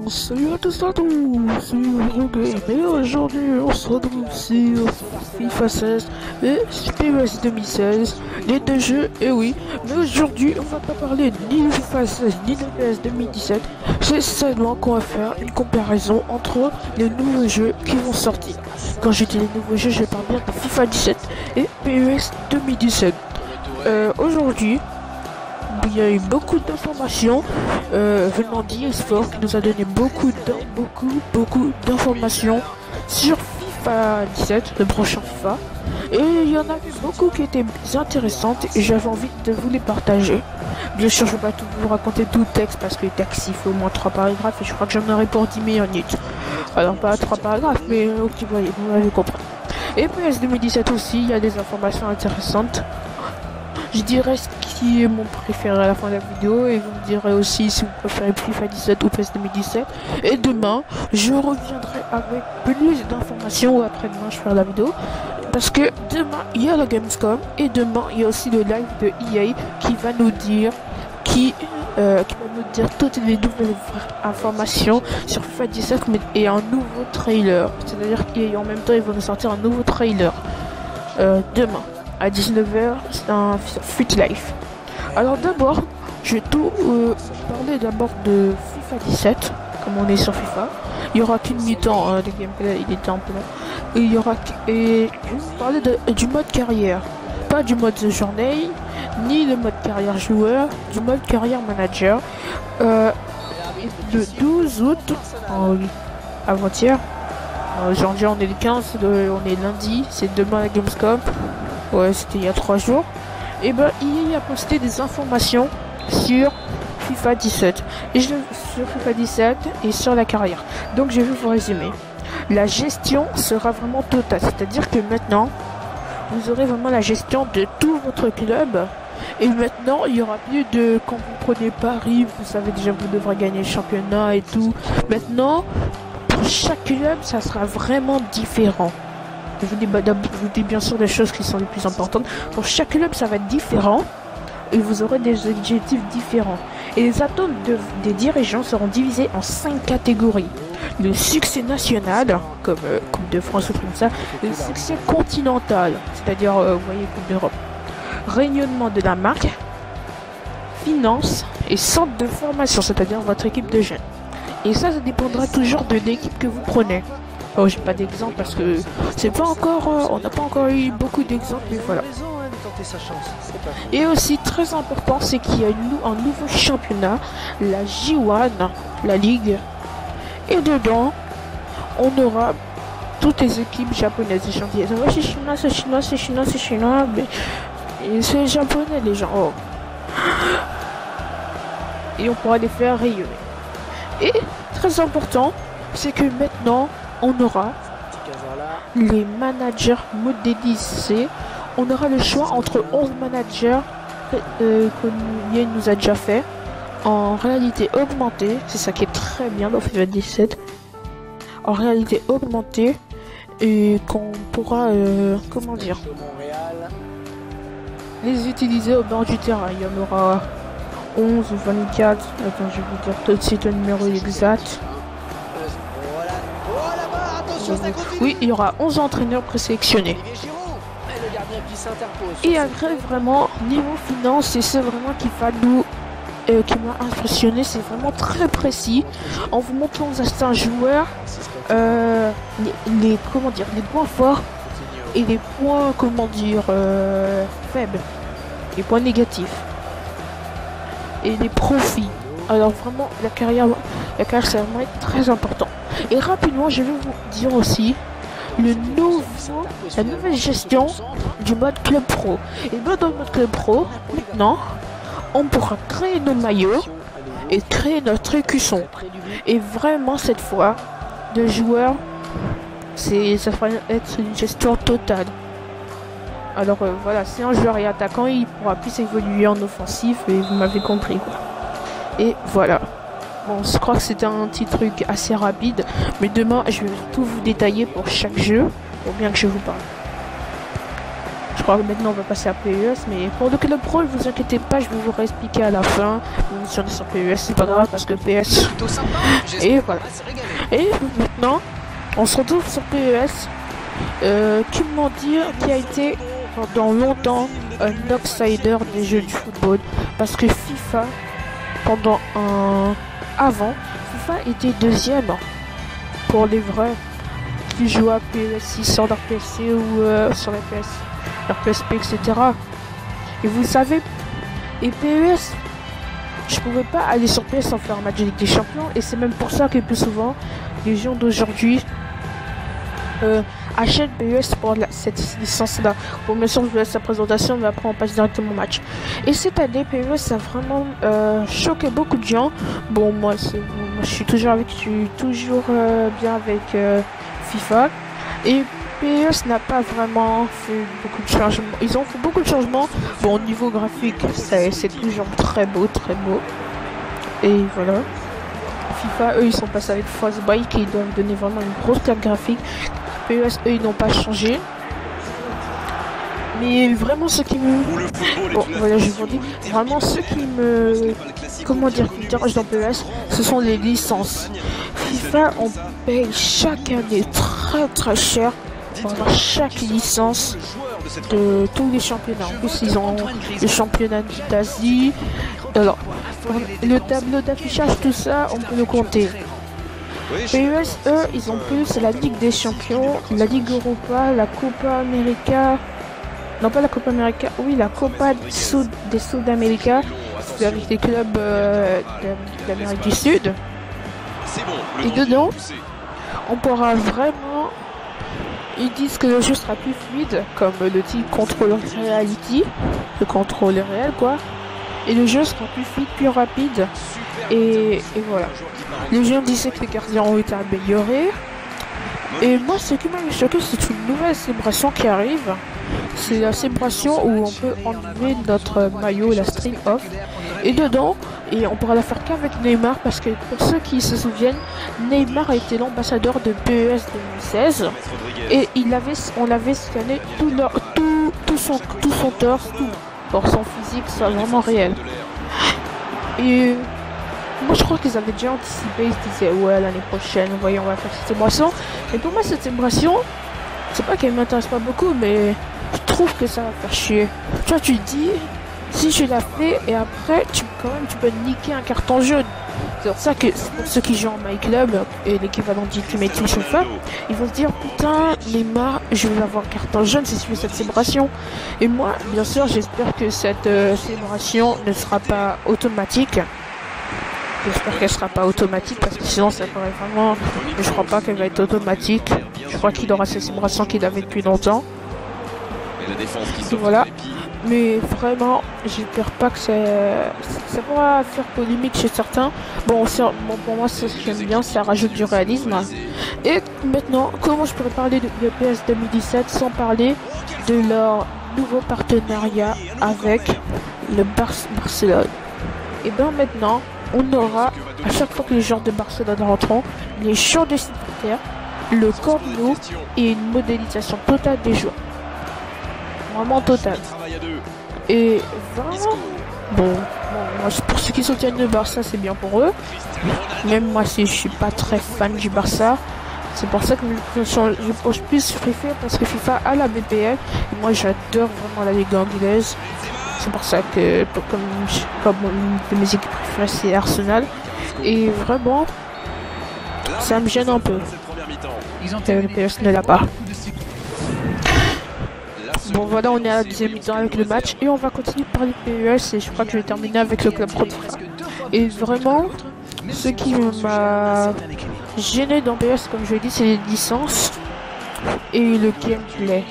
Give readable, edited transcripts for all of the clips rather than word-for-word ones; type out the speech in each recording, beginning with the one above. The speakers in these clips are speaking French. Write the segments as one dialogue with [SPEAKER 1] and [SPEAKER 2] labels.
[SPEAKER 1] Salut à tous, c'est Eurogame et aujourd'hui on se retrouve sur FIFA 16 et PES 2016, les deux jeux, et oui, mais aujourd'hui on va pas parler ni de FIFA 16 ni de PES 2017, c'est seulement qu'on va faire une comparaison entre les nouveaux jeux qui vont sortir. Quand je dis les nouveaux jeux, je parle bien de FIFA 17 et PES 2017. Aujourd'hui, il y a eu beaucoup d'informations venant d'eSport qui nous a donné beaucoup d'informations sur FIFA 17, le prochain FIFA. Et il y en a beaucoup qui étaient intéressantes et j'avais envie de vous les partager. Bien sûr, je ne vais pas tout vous raconter tout le texte parce que le texte il fait au moins 3 paragraphes et je crois que j'en aurai pour 10 minutes. Alors pas 3 paragraphes, mais ok, voyez, vous m'avez compris. Et PES 2017 aussi, il y a des informations intéressantes. Je dirais ce qui est mon préféré à la fin de la vidéo et vous me direz aussi si vous préférez FIFA 17 ou PES 2017. Et demain, je reviendrai avec plus d'informations ou après-demain je ferai la vidéo. Parce que demain, il y a la Gamescom et demain, il y a aussi le live de EA qui va nous dire toutes les nouvelles informations sur FIFA 17 et un nouveau trailer. C'est-à-dire qu'en même temps, ils vont nous sortir un nouveau trailer demain. À 19h, c'est un Fit Life. Alors d'abord, je vais tout parler d'abord de FIFA 17, comme on est sur FIFA. Il y aura qu'une mi-temps, le gameplay il était un peu long. Et il y aura je vais parler du mode carrière, pas du mode The Journey, ni le mode carrière joueur, du mode carrière manager. Le 12 août, avant-hier, aujourd'hui on est le 15, on est lundi, c'est demain la Gamescom. Ouais, c'était il y a 3 jours. Et ben, il a posté des informations sur FIFA 17. Sur FIFA 17 et sur la carrière. Donc, je vais vous résumer. La gestion sera vraiment totale. C'est-à-dire que maintenant, vous aurez vraiment la gestion de tout votre club. Et maintenant, il y aura plus de... Quand vous prenez Paris, vous savez déjà que vous devrez gagner le championnat et tout. Maintenant, pour chaque club, ça sera vraiment différent. Je vous dis bien sûr des choses qui sont les plus importantes. Pour chaque club, ça va être différent. Et vous aurez des objectifs différents. Et les attentes des dirigeants seront divisées en 5 catégories. Le succès national, comme Coupe de France ou comme ça. Le succès continental, c'est-à-dire, vous voyez, Coupe d'Europe. Rayonnement de la marque. Finance et centre de formation, c'est-à-dire votre équipe de jeunes. Et ça dépendra toujours de l'équipe que vous prenez. Oh, j'ai pas d'exemple parce que c'est pas encore, on n'a pas encore eu beaucoup d'exemples, mais voilà. Et aussi très important, c'est qu'il y a un nouveau championnat, la J1, la Ligue. Et dedans, on aura toutes les équipes japonaises. Les gens disent, ouais, c'est chinois, c'est chinois, c'est chinois, c'est chinois, mais c'est japonais les gens. Oh. Et on pourra les faire rayonner. Et très important, c'est que maintenant, on aura les managers modélisés. On aura le choix entre 11 managers que Yen nous a déjà fait en réalité augmentée. C'est ça qui est très bien dans FIFA 17. En réalité augmentée et qu'on pourra, comment dire, les utiliser au bord du terrain. Il y en aura 11 ou 24. Attends, je vais vous dire tout de suite le numéro exact. Oui, il y aura 11 entraîneurs présélectionnés. Et après, vraiment, niveau finance, c'est ça vraiment qui m'a impressionné. C'est vraiment très précis. En vous montrant certains joueurs, les points forts et les points, faibles. Les points négatifs. Et les profits. Alors vraiment, la carrière, ça va être très important. Et rapidement, je vais vous dire aussi la nouvelle gestion du mode Club Pro. Et bien dans le mode Club Pro, maintenant, on pourra créer nos maillots et créer notre écusson. Et vraiment, cette fois, de joueurs, ça va être une gestion totale. Alors voilà, si un joueur est attaquant, il pourra plus évoluer en offensif et vous m'avez compris quoi. Et voilà. Bon, je crois que c'était un petit truc assez rapide, mais demain je vais tout vous détailler pour chaque jeu, pour bien que je vous parle. crois que maintenant on va passer à PES, mais pour le Club Pro, ne vous inquiétez pas, je vais vous réexpliquer à la fin. Même si on est sur PES, c'est pas grave parce que PS. Et voilà. Et maintenant, on se retrouve sur PES. Comment dire, qui a été pendant longtemps un outsider des jeux du football, parce que FIFA, avant, FIFA était deuxième pour les vrais qui jouent à PS6 sur leur PC ou sur la PS, leur PSP, etc. Et vous savez, et PES, je pouvais pas aller sur PS sans faire un match de Ligue des Champions, et c'est même pour ça que plus souvent, les gens d'aujourd'hui achètent PES pour cette licence-là. Bon, bien sûr, je vous laisse la présentation, mais après on passe directement au match. Et cette année, PES a vraiment choqué beaucoup de gens. Bon, moi, je suis toujours bien avec FIFA. Et PES n'a pas vraiment fait beaucoup de changements. Ils ont fait beaucoup de changements. Bon, au niveau graphique, c'est toujours très beau, très beau. Et voilà. FIFA, eux, ils sont passés avec Frostbite qui doivent donner vraiment une grosse carte graphique. PES, eux, ils n'ont pas changé. Mais vraiment, ce qui me... Bon, voilà, je vous dis. Vraiment, ce qui me... Comment dire, qui me dérange dans PES, ce sont les licences. FIFA, on paye chaque année très très cher pour avoir chaque licence de tous les championnats. En plus, ils ont le championnat d'Asie. Alors, le tableau d'affichage, tout ça, on peut le compter. PES, eux, ils ont plus la Ligue des Champions, la Ligue Europa, la Copa América. Non, pas la Copa América, oui, la Copa des Sud-América. C'est avec les clubs d'Amérique du Sud. Et dedans, on pourra vraiment... Ils disent que le jeu sera plus fluide, comme le dit Control Reality, le contrôle réel, quoi. Et le jeu sera plus fluide, plus rapide. Et voilà. Les gens disaient que les gardiens ont été améliorés. Et moi, ce qui m'a choqué, c'est une nouvelle célébration qui arrive. C'est la célébration où on peut enlever notre maillot, la string off. Et dedans, et on pourra la faire qu'avec Neymar, parce que pour ceux qui se souviennent, Neymar a été l'ambassadeur de PES 2016. Et on l'avait scanné tout son torse, tout pour son physique, soit vraiment réel. Et moi je crois qu'ils avaient déjà anticipé, ils se disaient ouais l'année prochaine, voyons, on va faire cette célébration. Et pour moi cette célébration, c'est pas qu'elle m'intéresse pas beaucoup, mais je trouve que ça va faire chier. Tu vois, tu te dis, si je la fais et après tu peux niquer un carton jaune. C'est pour ça que pour ceux qui jouent en My Club et l'équivalent d'Ultimate Team FIFA, ils vont se dire putain Neymar, je vais avoir un carton jaune si je fais cette célébration. Et moi, bien sûr, j'espère que cette célébration ne sera pas automatique. J'espère qu'elle sera pas automatique parce que sinon ça pourrait vraiment... Je crois pas qu'elle va être automatique. Je crois qu'il aura cette célébration qu'il avait depuis longtemps. Et voilà. Mais vraiment, j'espère pas que ça pourra faire polémique chez certains. Bon, pour moi, ce que j'aime bien, ça rajoute du réalisme. Et maintenant, comment je pourrais parler de PES 2017 sans parler de leur nouveau partenariat avec le Barcelone. Et bien maintenant, on aura, à chaque fois que les joueurs de Barcelone rentreront, les chants des supporters, le Camp Nou et une modélisation totale des joueurs. Vraiment totale. Et vraiment, bon, moi, pour ceux qui soutiennent le Barça, c'est bien pour eux. Même moi, si je suis pas très fan du Barça, c'est pour ça que je penche plus Free Fire parce que FIFA a la BPL. Et moi, j'adore vraiment la Ligue anglaise. C'est pour ça que, comme une de mes équipes préférées, c'est Arsenal. Et vraiment, ça me gêne un peu. Le PS ne l'a pas. Bon voilà, on est à la deuxième mi-temps avec le match et on va continuer par les PES et je crois que je vais terminer avec le club pro. Et vraiment, ce qui m'a gêné dans PES, comme je l'ai dit, c'est les licences et le gameplay.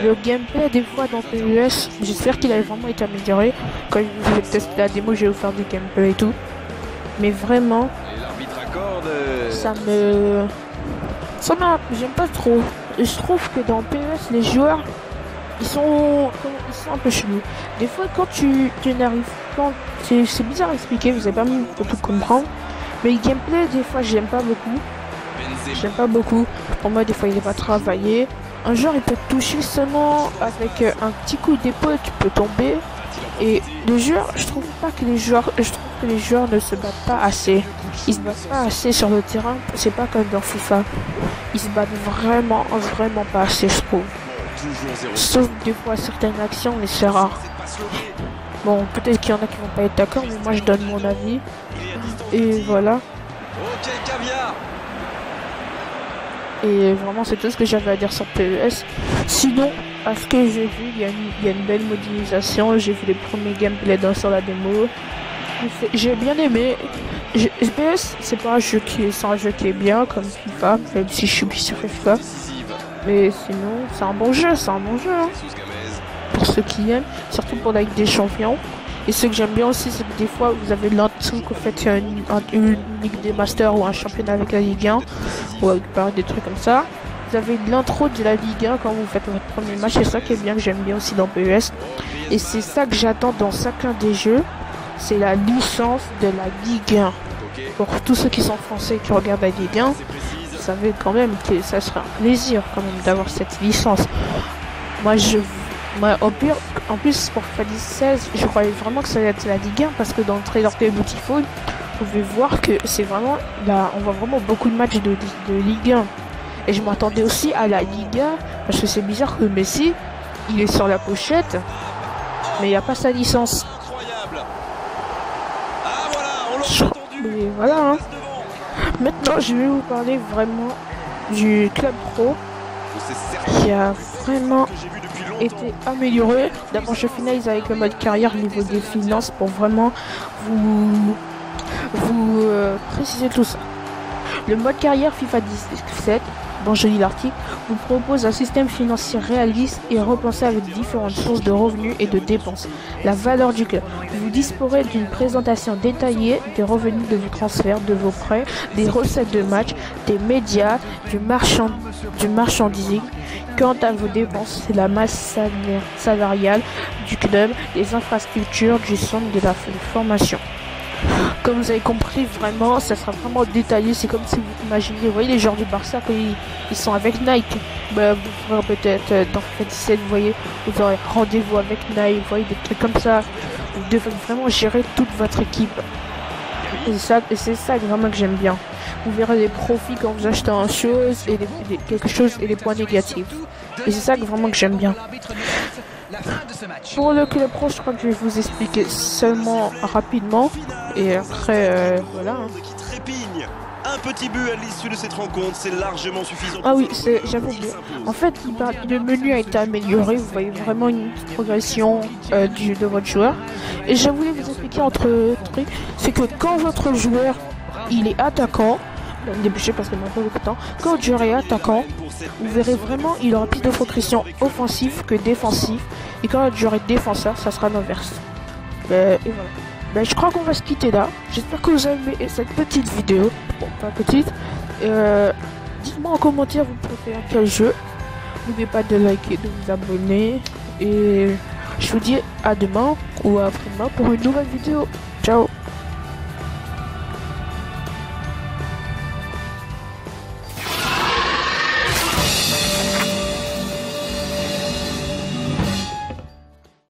[SPEAKER 1] Le gameplay des fois dans PES, j'espère qu'il a vraiment été amélioré. Quand je vais tester la démo, je vais vous faire du gameplay et tout. Mais vraiment, j'aime pas trop. Et je trouve que dans PES, les joueurs, ils sont un peu chelous. Des fois, quand tu n'arrives pas... C'est bizarre à expliquer, vous n'allez pas beaucoup comprendre. Mais le gameplay, des fois, j'aime pas beaucoup. Pour moi, des fois, il n'est pas travaillé. Un joueur il peut te toucher seulement avec un petit coup d'épaule, tu peux tomber. Et les joueurs, je trouve que les joueurs ne se battent pas assez. Ils se battent pas assez sur le terrain. C'est pas comme dans FIFA. Ils se battent vraiment pas assez, je trouve. Sauf des fois certaines actions, mais c'est rare. Bon, peut-être qu'il y en a qui vont pas être d'accord, mais moi je donne mon avis. Et voilà. Et vraiment, c'est tout ce que j'avais à dire sur PES. Sinon, à ce que j'ai vu, il y a une belle modélisation. J'ai vu les premiers gameplays sur la démo. J'ai bien aimé. PES, c'est pas un jeu qui est bien comme FIFA, même si je suis plus sur FIFA. Mais sinon, c'est un bon jeu, hein. Pour ceux qui aiment, surtout pour la Ligue des Champions. Et ce que j'aime bien aussi, c'est que des fois, vous avez l'intro que vous faites une Ligue des Masters ou un championnat avec la Ligue 1, ou avec des trucs comme ça. Vous avez l'intro de la Ligue 1 quand vous faites votre premier match. C'est ça qui est bien, que j'aime bien aussi dans PES. Et c'est ça que j'attends dans chacun des jeux. C'est la licence de la Ligue 1. Pour tous ceux qui sont français et qui regardent la Ligue 1, vous savez quand même que ça sera un plaisir quand même d'avoir cette licence. En plus, pour FIFA 16, je croyais vraiment que ça allait être la Ligue 1 parce que dans le trailer de Beautiful, vous pouvez voir que c'est vraiment là, on voit vraiment beaucoup de matchs de Ligue 1. Et je m'attendais aussi à la Ligue 1 parce que c'est bizarre que Messi, il est sur la pochette, mais il n'y a pas sa licence. Et voilà. Hein. Maintenant, je vais vous parler vraiment du Club Pro qui a vraiment été amélioré. D'abord, je finalise avec le mode carrière au niveau des finances pour vraiment vous préciser tout ça. Le mode carrière FIFA 17, dont je lis l'article, vous propose un système financier réaliste et repensé avec différentes sources de revenus et de dépenses. La valeur du club. Vous disposerez d'une présentation détaillée des revenus de vos transferts, de vos prêts, des recettes de match, des médias, du marchandising. Quant à vos dépenses, c'est la masse salariale du club, des infrastructures, du centre de la formation. Comme vous avez compris, vraiment, ça sera vraiment détaillé. C'est comme si vous imaginez, vous voyez les joueurs du Barça quand ils sont avec Nike. Bah, vous ferez peut-être dans FIFA 17, vous voyez, vous aurez rendez-vous avec Nike, vous voyez des trucs comme ça. Vous devez vraiment gérer toute votre équipe. Et c'est ça vraiment que j'aime bien. Vous verrez les profits quand vous achetez une chose et quelque chose et les points négatifs. Et c'est ça vraiment que j'aime bien. Pour le Club Pro, je crois que je vais vous expliquer seulement rapidement. Et après, voilà. Hein.
[SPEAKER 2] Un petit but à l'issue de cette rencontre, c'est largement suffisant.
[SPEAKER 1] Ah oui, j'avais oublié. En fait, le menu a été amélioré. Vous voyez vraiment une progression de votre joueur. Et je voulais vous expliquer entre trucs, c'est que quand votre joueur il est attaquant, débouché parce que maintenant le temps, quand votre joueur est attaquant, vous verrez vraiment il aura plus de progression offensive que défensive. Et quand votre joueur est défenseur, ça sera l'inverse. Et voilà. Ben, je crois qu'on va se quitter là. J'espère que vous avez aimé cette petite vidéo. Bon, pas petite. Dites-moi en commentaire vous préférez quel jeu. N'oubliez pas de liker, de vous abonner. Et je vous dis à demain ou à après-demain pour une nouvelle vidéo. Ciao.